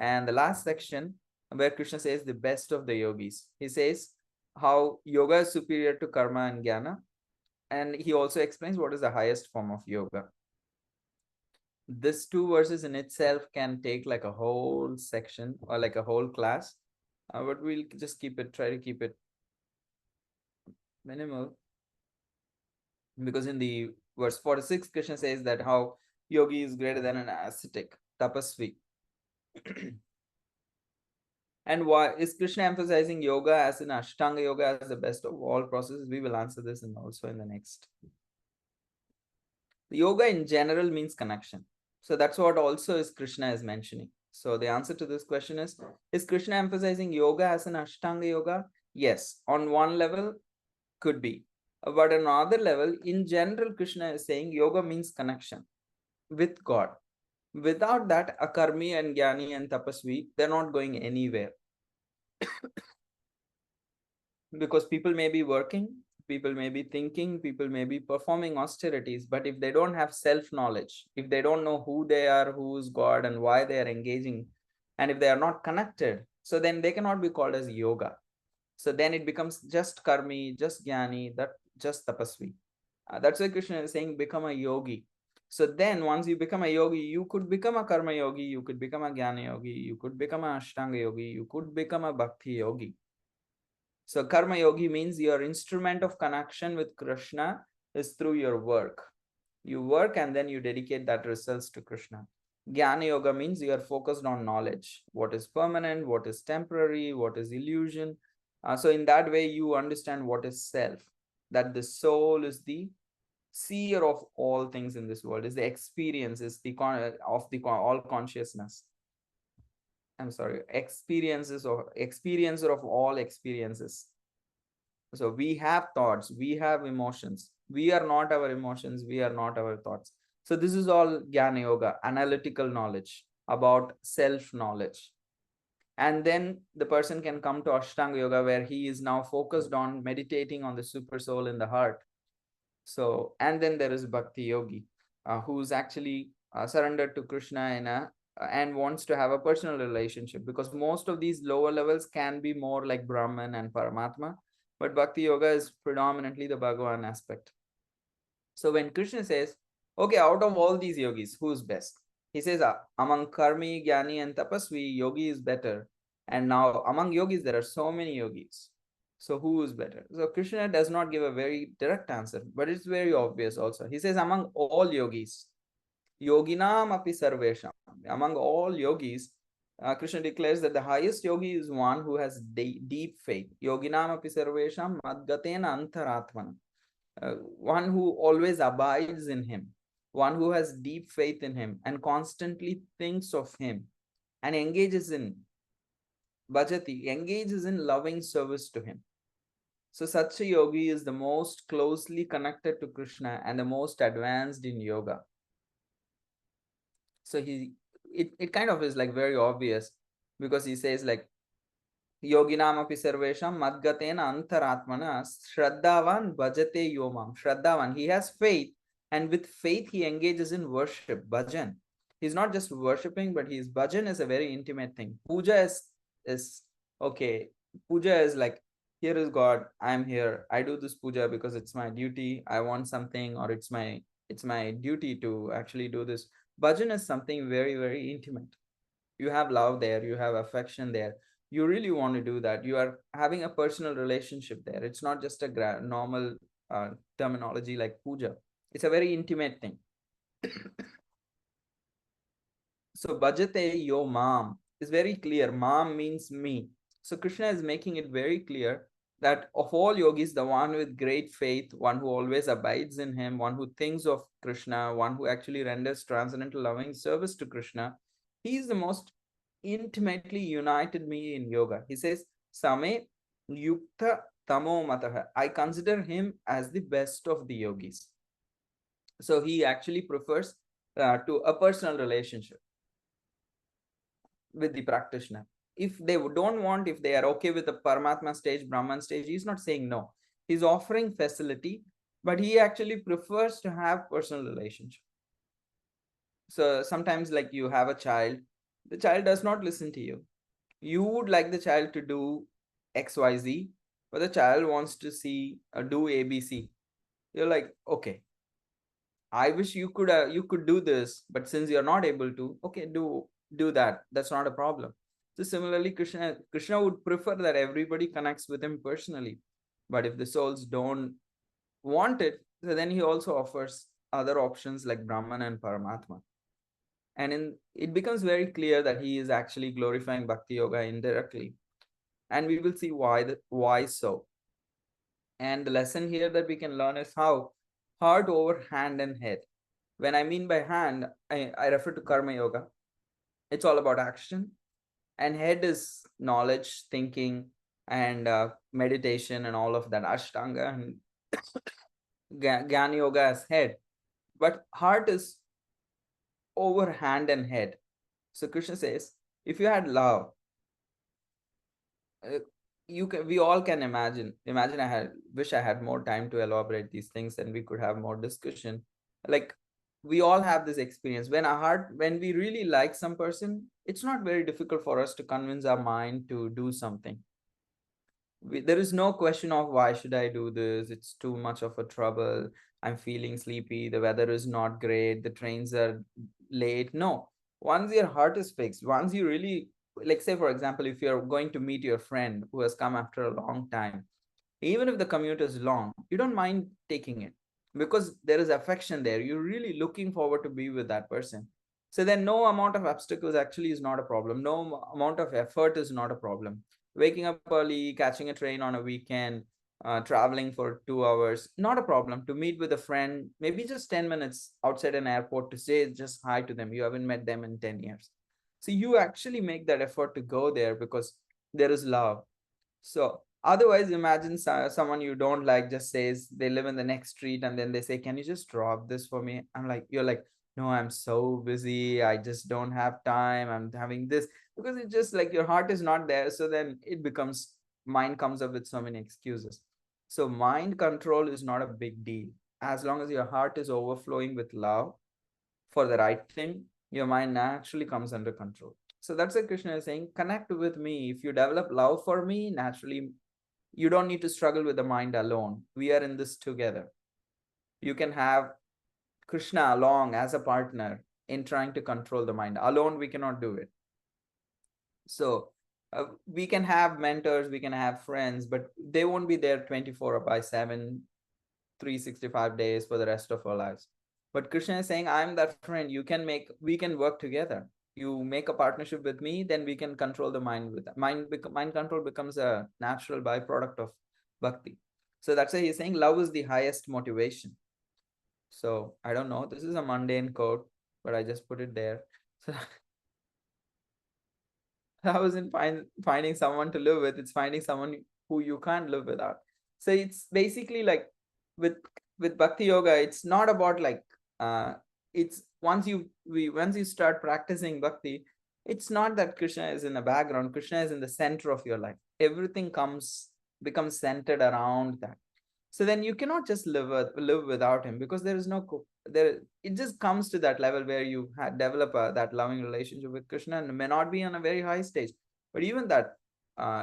And the last section where Krishna says the best of the yogis. He says how yoga is superior to karma and jnana. And he also explains what is the highest form of yoga. This two verses in itself can take like a whole section or like a whole class. But we'll just try to keep it minimal. Because in the verse 46, Krishna says that how yogi is greater than an ascetic, tapasvi. And why is Krishna emphasizing yoga as in Ashtanga yoga as the best of all processes? We will answer this and also in the next. The yoga in general means connection. So that's what also is Krishna is mentioning. So the answer to this question is Krishna emphasizing yoga as an Ashtanga yoga? Yes, on one level, could be. But on another level, in general, Krishna is saying yoga means connection with God. Without that, a karmi and jnani and tapasvi, they're not going anywhere. Because people may be working, people may be thinking, people may be performing austerities, but if they don't have self-knowledge, if they don't know who they are, who is God and why they are engaging, and if they are not connected, so then they cannot be called as yoga. So then it becomes just karmi, just jnani, that just tapasvi. That's why Krishna is saying become a yogi. So then once you become a yogi, you could become a karma yogi, you could become a jnana yogi, you could become a ashtanga yogi, you could become a bhakti yogi. So karma yogi means your instrument of connection with Krishna is through your work. You work and then you dedicate that results to Krishna. Jnana yoga means you are focused on knowledge. What is permanent, what is temporary, what is illusion. So in that way, you understand what is self. That the soul is the seer of all things in this world, is the experience, is the all consciousness. I'm sorry, experiencer of all experiences. So we have thoughts, we have emotions. We are not our emotions, we are not our thoughts. So this is all Jnana Yoga, analytical knowledge about self-knowledge. And then the person can come to Ashtanga Yoga where he is now focused on meditating on the super soul in the heart. So, and then there is Bhakti Yogi, who's actually surrendered to Krishna and wants to have a personal relationship, because most of these lower levels can be more like Brahman and Paramatma, but Bhakti Yoga is predominantly the Bhagavan aspect. So when Krishna says, okay, out of all these yogis, who's best? He says, among Karmi, Jnani and Tapasvi, yogi is better. And now among yogis, there are so many yogis. So who is better? So Krishna does not give a very direct answer, but it's very obvious also. He says, among all yogis, yoginam api sarvesham, among all yogis, Krishna declares that the highest yogi is one who has deep faith. Yoginam api sarvesham madgatena antaratmana. One who always abides in him, one who has deep faith in him and constantly thinks of him and engages in bhajati, engages in loving service to him. So such a yogi is the most closely connected to Krishna and the most advanced in yoga. So it kind of is like very obvious, because he says like yoginam api sarvesham madgatena antaratmana shraddhavan bhajate yomam. Shraddhavan, he has faith, and with faith he engages in worship, bhajan. He's not just worshipping, but his bhajan is a very intimate thing. Puja is okay. Puja is like, here is God, I'm here, I do this puja because it's my duty, I want something, or it's my duty to actually do this. Bhajan is something very, very intimate. You have love there, you have affection there, you really want to do that, you are having a personal relationship there. It's not just a normal terminology like puja. It's a very intimate thing. So bhajate yo mam is very clear. Mam means me. So Krishna is making it very clear that of all yogis, the one with great faith, one who always abides in him, one who thinks of Krishna, one who actually renders transcendental loving service to Krishna, he is the most intimately united me in yoga. He says, Same yukta tamo mataha. I consider him as the best of the yogis. So he actually prefers to a personal relationship with the practitioner. If they don't want, if they are okay with the Paramatma stage, Brahman stage, he's not saying no. He's offering facility, but he actually prefers to have personal relationship. So sometimes like you have a child The child does not listen to you. You would like the child to do XYZ, but the child wants to see do ABC. You're like, okay, I wish you could do this, but since you're not able to, okay, do that. That's not a problem. So similarly, Krishna would prefer that everybody connects with him personally. But if the souls don't want it, so then he also offers other options like Brahman and Paramatma. And in it becomes very clear that he is actually glorifying Bhakti Yoga indirectly. And we will see why so. And the lesson here that we can learn is how heart over hand and head. When I mean by hand, I refer to Karma Yoga. It's all about action. And head is knowledge, thinking, and meditation, and all of that. Ashtanga and Jnana Yoga as head. But heart is over hand and head. So Krishna says, if you had love, uh, we all can imagine. I had wish I had more time to elaborate these things and we could have more discussion. Like, we all have this experience when we really like some person, it's not very difficult for us to convince our mind to do something. There is no question of why should I do this, it's too much of a trouble, I'm feeling sleepy, the weather is not great, the trains are late. No, once your heart is fixed, once you really, like, say for example, if you're going to meet your friend who has come after a long time, even if the commute is long, you don't mind taking it because there is affection there, you're really looking forward to be with that person. So then no amount of obstacles actually is not a problem, no amount of effort is not a problem. Waking up early, catching a train on a weekend, traveling for 2 hours, not a problem. To meet with a friend, maybe just 10 minutes outside an airport to say just hi to them, you haven't met them in 10 years. So you actually make that effort to go there because there is love. So otherwise, imagine someone you don't like just says they live in the next street and then they say, "Can you just drop this for me?" I'm like, you're like, "No, I'm so busy. I just don't have time. I'm having this," because it's just like your heart is not there. So then it becomes mind comes up with so many excuses. So mind control is not a big deal as long as your heart is overflowing with love for the right thing. Your mind naturally comes under control. So that's what Krishna is saying. Connect with me. If you develop love for me, naturally, you don't need to struggle with the mind alone. We are in this together. You can have Krishna along as a partner in trying to control the mind. Alone, we cannot do it. So we can have mentors, we can have friends, but they won't be there 24 by 7, 365 days for the rest of our lives. But Krishna is saying, I'm that friend. We can work together. You make a partnership with me, then we can control the mind with that. Mind control becomes a natural byproduct of bhakti. So that's why he's saying love is the highest motivation. So I don't know. This is a mundane quote, but I just put it there. So I wasn't finding someone to live with. It's finding someone who you can't live without. So it's basically like with bhakti yoga, it's not about like it's once you start practicing bhakti, it's not that Krishna is in the background. Krishna is in the center of your life. Everything becomes centered around that. So then you cannot just live without him because there is no there. It just comes to that level where you develop that loving relationship with Krishna, and may not be on a very high stage, but even that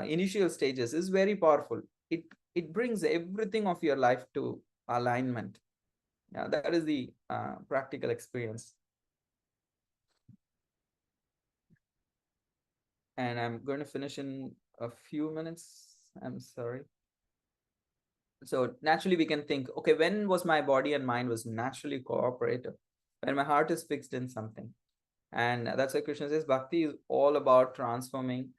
initial stages is very powerful. It brings everything of your life to alignment. Yeah, that is the practical experience. And I'm going to finish in a few minutes. I'm sorry. So naturally we can think, okay, when was my body and mind was naturally cooperative? When my heart is fixed in something. And that's why Krishna says bhakti is all about transforming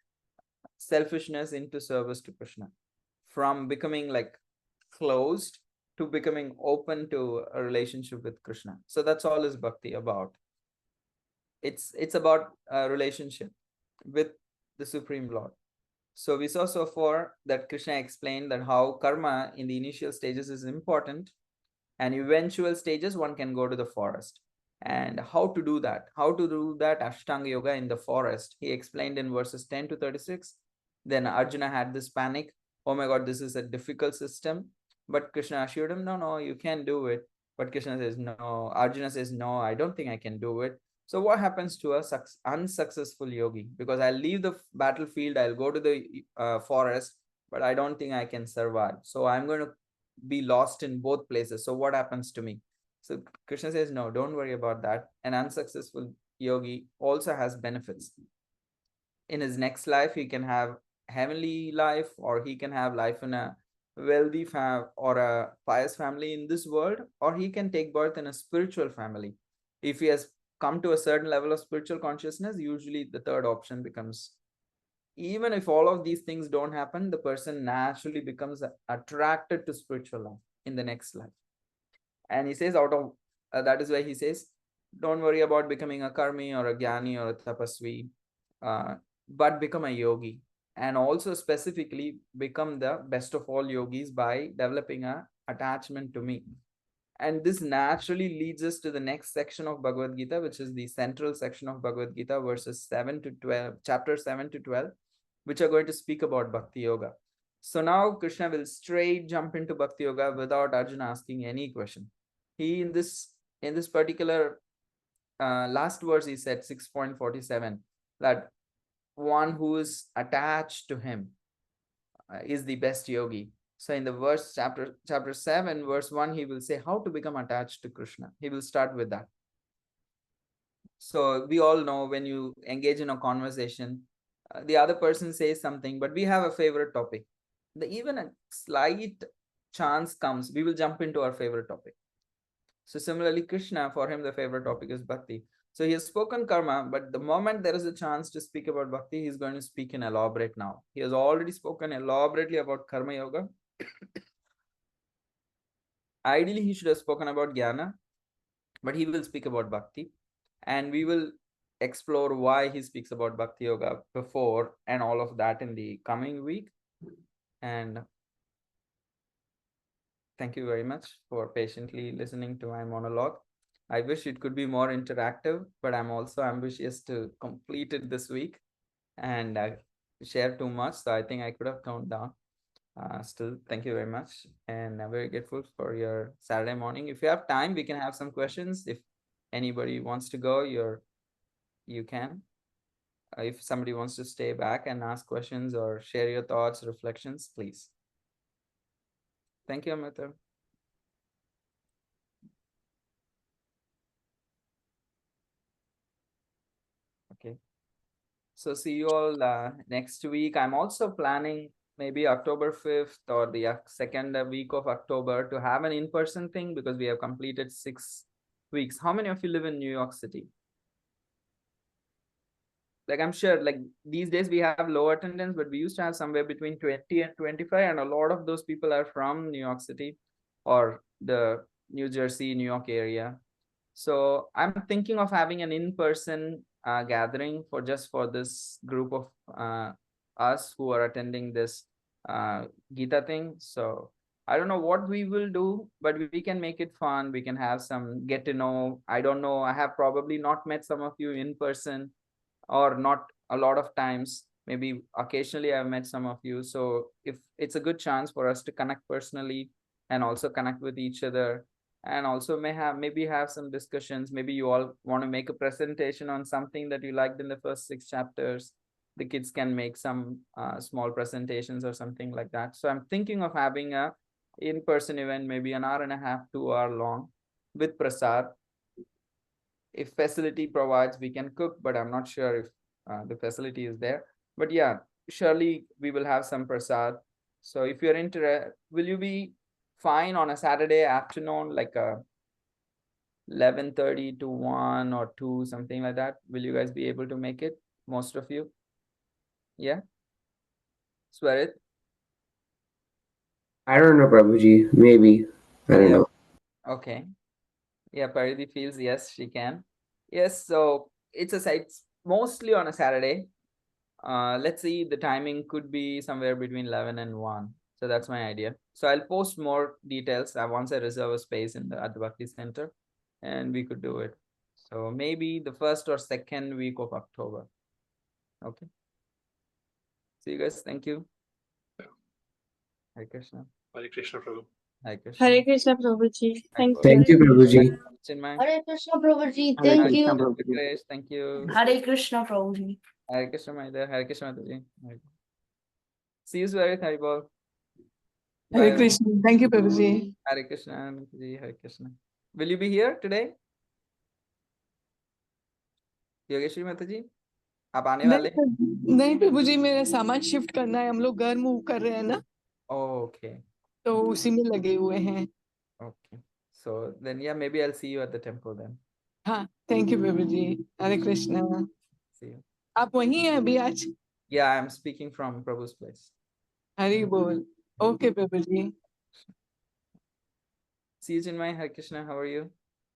selfishness into service to Krishna, from becoming like closed to becoming open to a relationship with Krishna. So that's all is bhakti about. It's about a relationship with the Supreme Lord. So we saw so far that Krishna explained that how karma in the initial stages is important, and eventual stages one can go to the forest. And how to do that? How to do that Ashtanga Yoga in the forest? He explained in verses 10 to 36. Then Arjuna had this panic. Oh my God, this is a difficult system. But Krishna assured him, no, no, you can do it. But Krishna says, no. Arjuna says, no, I don't think I can do it. So what happens to a unsuccessful yogi? Because I'll leave the battlefield, I'll go to the forest, but I don't think I can survive. So I'm going to be lost in both places. So what happens to me? So Krishna says, no, don't worry about that. An unsuccessful yogi also has benefits. In his next life, he can have heavenly life, or he can have life in a wealthy or a pious family in this world, or he can take birth in a spiritual family. If he has come to a certain level of spiritual consciousness, usually the third option becomes. Even if all of these things don't happen, the person naturally becomes attracted to spiritual life in the next life. And he says, out of that is why he says, don't worry about becoming a karmi or a jnani or a tapasvi, uh, but become a yogi. And also specifically become the best of all yogis by developing a attachment to me. And this naturally leads us to the next section of Bhagavad Gita, which is the central section of Bhagavad Gita, verses 7 to 12, chapter 7 to 12, which are going to speak about Bhakti Yoga. So now Krishna will straight jump into Bhakti Yoga without Arjuna asking any question. He in this particular last verse, he said 6.47, that one who is attached to him is the best yogi. So in the verse chapter 7 verse 1, he will say how to become attached to Krishna. He will start with that. So we all know, when you engage in a conversation, the other person says something, but we have a favorite topic. Even a slight chance comes, we will jump into our favorite topic. So similarly, Krishna, for him, the favorite topic is bhakti. So he has spoken karma, but the moment there is a chance to speak about bhakti, he's going to speak in elaborate now. He has already spoken elaborately about karma yoga. Ideally, he should have spoken about jnana, but he will speak about bhakti. And we will explore why he speaks about bhakti yoga before and all of that in the coming week. And thank you very much for patiently listening to my monologue. I wish it could be more interactive, but I'm also ambitious to complete it this week and share too much. So I think I could have toned down. Still, thank you very much. And I'm very grateful for your Saturday morning. If you have time, we can have some questions. If anybody wants to go, you can. If somebody wants to stay back and ask questions or share your thoughts, reflections, please. Thank you, Amrita. Okay. So see you all next week. I'm also planning maybe October 5th or the second week of October to have an in-person thing, because we have completed 6 weeks. How many of you live in New York City? Like, I'm sure, like, these days we have low attendance, but we used to have somewhere between 20 and 25, and a lot of those people are from New York City or the New Jersey, New York area. So I'm thinking of having an in-person gathering for this group of us who are attending this Geeta thing. So I don't know what we will do, but we can make it fun. We can have some get to know. I don't know. I have probably not met some of you in person, or not a lot of times. Maybe occasionally I've met some of you. So if it's a good chance for us to connect personally and also connect with each other, and also maybe have some discussions. Maybe you all want to make a presentation on something that you liked in the first 6 chapters. The kids can make some small presentations or something like that. So I'm thinking of having a in-person event, maybe an hour and a half, 2 hour long, with prasad. If facility provides, we can cook, but I'm not sure if the facility is there. But yeah, surely we will have some prasad. So if you're interested, will you be fine on a Saturday afternoon, like 11:30 to 1 or 2, something like that? Will you guys be able to make it, most of you? Yeah, swear it. I don't know, Prabhuji. Maybe. I don't Yeah, know. okay. Yeah, Paridi feels yes, she can. Yes, so it's mostly on a Saturday. Let's see, the timing could be somewhere between 11 and 1. So that's my idea. So I'll post more details once I reserve a space at the Bhakti Center, and we could do it. So maybe the first or second week of October. Okay. See you guys. Thank you. Hare Krishna. Hare Krishna, Prabhu. Hare Krishna. Hare Krishna Prabhuji. Thank you. Thank you, Prabhuji. Chinmay. Hare Krishna Prabhuji. Hare Thank Krishna, you. Prabhuji. Grace, thank you. Hare Krishna Prabhuji. Hare Krishna, my dear. Hare Krishna, Mataji. See you very Haribol. Hare Bye. Krishna. Thank you, Prabhuji. Hare Krishna, Mataji. Hare Krishna. Will you be here today? Yogeshwari माता जी आप आने वाले हैं? नहीं प्रभुजी, मेरा सामान shift करना है, हम लोग घर मूव कर रहे हैं ना, ओके तो उसी में लगे हुए हैं. Okay so then yeah maybe I'll see you at the temple then. हाँ, thank you Prabhuji. Hare Krishna. See you. आप वहीं हैं अभी आज? Yeah, I'm speaking from Prabhu's place. Hari बोल. Okay Prabhuji. See you, Chinmay. Hare Krishna. How are you?